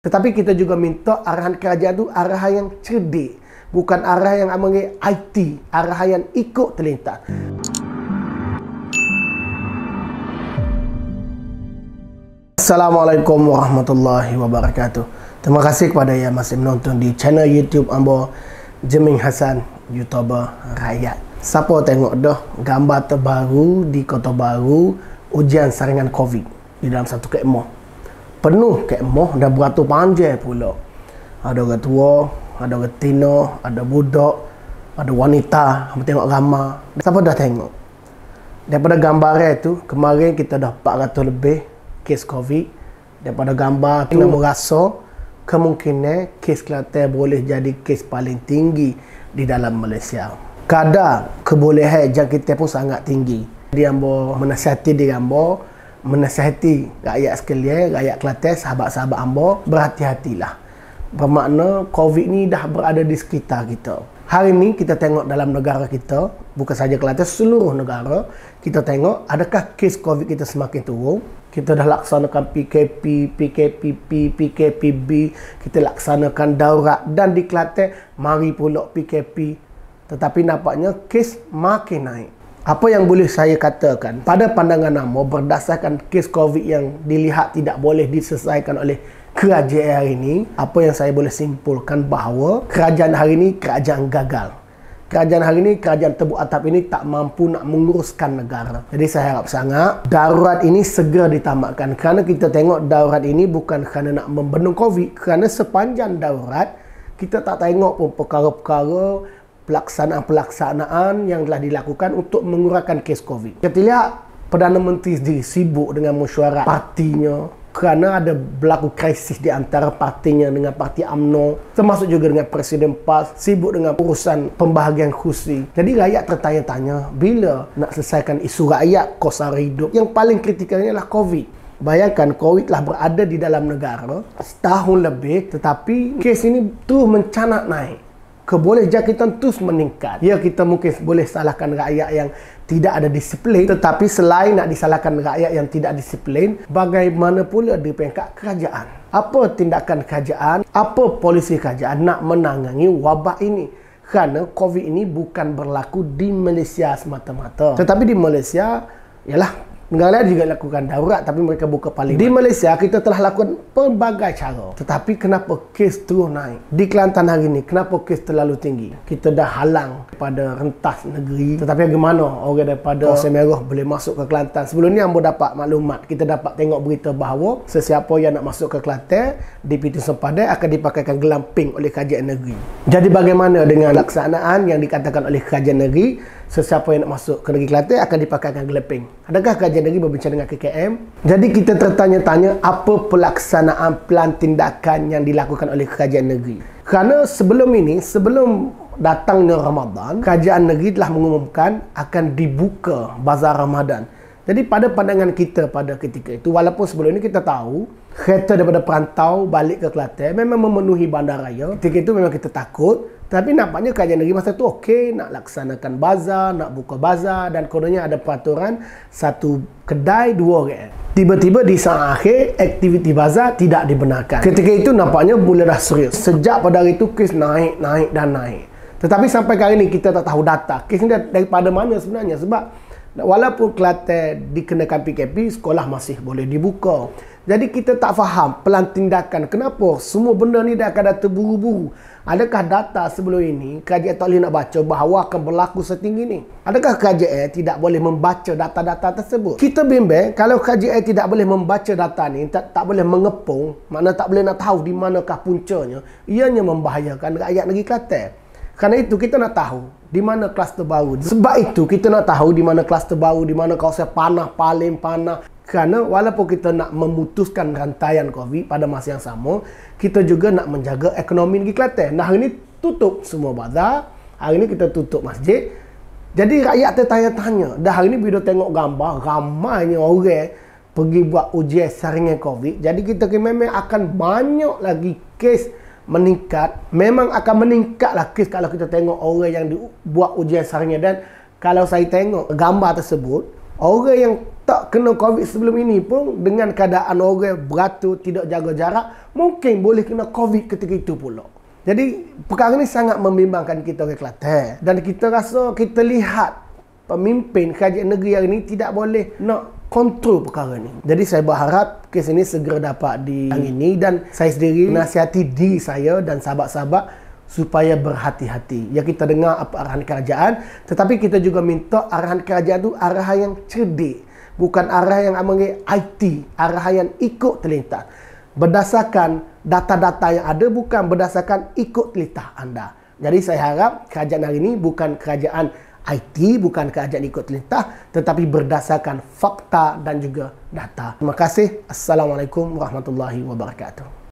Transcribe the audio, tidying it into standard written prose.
Tetapi kita juga minta arahan kerajaan tu arahan yang cerdik, bukan arah yang amangi IT, arah yang ikut terlintas. Assalamualaikum warahmatullahi wabarakatuh. Terima kasih kepada yang masih menonton di channel YouTube Ambo Jeming Hassan, YouTuber rakyat. Siapa tengok dah gambar terbaru di Kota Baru ujian saringan COVID di dalam satu kemah. Penuh kemah dan beratur panjang pula. Ada orang tua, ada orang tina, ada budak, ada wanita. Kamu tengok gambar. Siapa dah tengok? Daripada gambar itu, kemarin kita dah 400 lebih kes COVID. Daripada gambar kita merasa kemungkinan kes Kelantan boleh jadi kes paling tinggi di dalam Malaysia. Kadar kebolehan jangkitan pun sangat tinggi. Dia ambo menasihati diri ambo, menasihati rakyat sekalian, rakyat Kelantan, sahabat-sahabat ambo, berhati-hatilah. Bermakna COVID ni dah berada di sekitar kita. Hari ni kita tengok dalam negara kita, bukan saja Kelantan, seluruh negara, kita tengok adakah kes COVID kita semakin turun. Kita dah laksanakan PKP, PKPP, PKPB, kita laksanakan daurat, dan di Kelantan mari pula PKP. Tetapi nampaknya kes makin naik. Apa yang boleh saya katakan pada pandangan Ambo berdasarkan kes COVID yang dilihat tidak boleh diselesaikan oleh kerajaan hari ini, apa yang saya boleh simpulkan bahawa kerajaan hari ini kerajaan gagal. Kerajaan hari ini, kerajaan tebuk atap ini tak mampu nak menguruskan negara. Jadi saya harap sangat darurat ini segera ditamatkan. Kerana kita tengok darurat ini bukan kerana nak membendung COVID. Kerana sepanjang darurat, kita tak tengok pun perkara-perkara pelaksanaan-pelaksanaan yang telah dilakukan untuk mengurangkan kes COVID. Kita lihat Perdana Menteri sendiri sibuk dengan mesyuarat partinya kerana ada berlaku krisis di antara partinya dengan parti UMNO, termasuk juga dengan Presiden PAS, sibuk dengan urusan pembahagian kursi. Jadi rakyat tertanya-tanya bila nak selesaikan isu rakyat, kos sara hidup. Yang paling kritikalnya adalah COVID. Bayangkan COVID telah berada di dalam negara setahun lebih, tetapi kes ini terus mencanak naik. Keboleh jangkitan terus meningkat. Ya, kita mungkin boleh salahkan rakyat yang tidak ada disiplin, tetapi selain nak disalahkan rakyat yang tidak disiplin, bagaimana pula di peringkat kerajaan? Apa tindakan kerajaan, apa polisi kerajaan nak menangani wabak ini? Kerana COVID ini bukan berlaku di Malaysia semata-mata, tetapi di Malaysia ialah negara lain juga lakukan daurat, tapi mereka buka parlimen. Di Malaysia kita telah lakukan pelbagai cara. Tetapi kenapa kes terus naik? Di Kelantan hari ini, kenapa kes terlalu tinggi? Kita dah halang pada rentas negeri. Tetapi bagaimana orang daripada Kawasan Merah boleh masuk ke Kelantan? Sebelum ni Ambo dapat maklumat. Kita dapat tengok berita bahawa sesiapa yang nak masuk ke Kelantan di pintu sempadan akan dipakaikan gelang pink oleh kerajaan negeri. Jadi bagaimana dengan laksanaan yang dikatakan oleh kerajaan negeri? Sesiapa yang nak masuk ke negeri Kelantan akan dipakaikan gelang pink. Adakah kerajaan negeri berbincang dengan KKM? Jadi kita tertanya-tanya apa pelaksanaan pelan tindakan yang dilakukan oleh kerajaan negeri. Kerana sebelum ini, sebelum datangnya Ramadan, kerajaan negeri telah mengumumkan akan dibuka bazar Ramadan. Jadi pada pandangan kita pada ketika itu, walaupun sebelum ini kita tahu kereta daripada perantau balik ke Kelantan memang memenuhi bandaraya. Ketika itu memang kita takut. Tapi nampaknya kerajaan negeri masa tu okey nak laksanakan bazar, nak buka bazar, dan kononnya ada peraturan satu kedai 2 orang. Tiba-tiba di saat akhir aktiviti bazar tidak dibenarkan. Ketika itu nampaknya mula dah serius. Sejak pada hari itu kes naik dan naik. Tetapi sampai kali ini kita tak tahu data. Kes ini daripada mana sebenarnya, sebab walaupun Kelantan dikenakan PKP, sekolah masih boleh dibuka. Jadi kita tak faham pelan tindakan. Kenapa semua benda ni dah akan terburu-buru? Adakah data sebelum ini kerajaan tak boleh nak baca bahawa akan berlaku setinggi ni? Adakah kerajaan tidak boleh membaca data-data tersebut? Kita bimbang kalau kerajaan tidak boleh membaca data ni, tak boleh mengepung, makna tak boleh nak tahu di manakah puncanya, ianya membahayakan rakyat negeri Kelantan. Kerana itu kita nak tahu di mana kluster baru. Sebab itu kita nak tahu di mana kluster baru, di mana kawasan panah, paling panah. Kerana walaupun kita nak memutuskan rantaian COVID pada masa yang sama, kita juga nak menjaga ekonomi negeri Kelantan. Nah, hari ini tutup semua bazar, hari ini kita tutup masjid. Jadi rakyat tertanya-tanya. Dah hari ini bila tengok gambar, ramainya orang pergi buat ujian saringan COVID. Jadi kita memang akan banyak lagi kes meningkat. Memang akan meningkatlah kes kalau kita tengok orang yang buat ujian saringan. Dan kalau saya tengok gambar tersebut, orang yang tak kena COVID sebelum ini pun, dengan keadaan orang beratur, tidak jaga jarak, mungkin boleh kena COVID ketika itu pula. Jadi perkara ni sangat membimbangkan kita orang Kelantan. Dan kita rasa, kita lihat pemimpin kerajaan negeri hari ini tidak boleh nak kontrol perkara ni. Jadi saya berharap kes ini segera dapat ditangani, dan saya sendiri menasihati diri saya dan sahabat-sahabat supaya berhati-hati. Ya, kita dengar apa arahan kerajaan, tetapi kita juga minta arahan kerajaan tu arahan yang cerdik, bukan arahan yang amangi IT, arahan yang ikut terlintas. Berdasarkan data-data yang ada, bukan berdasarkan ikut telitah anda. Jadi saya harap kerajaan hari ini bukan kerajaan IT, bukan kerajaan ikut telitah, tetapi berdasarkan fakta dan juga data. Terima kasih. Assalamualaikum warahmatullahi wabarakatuh.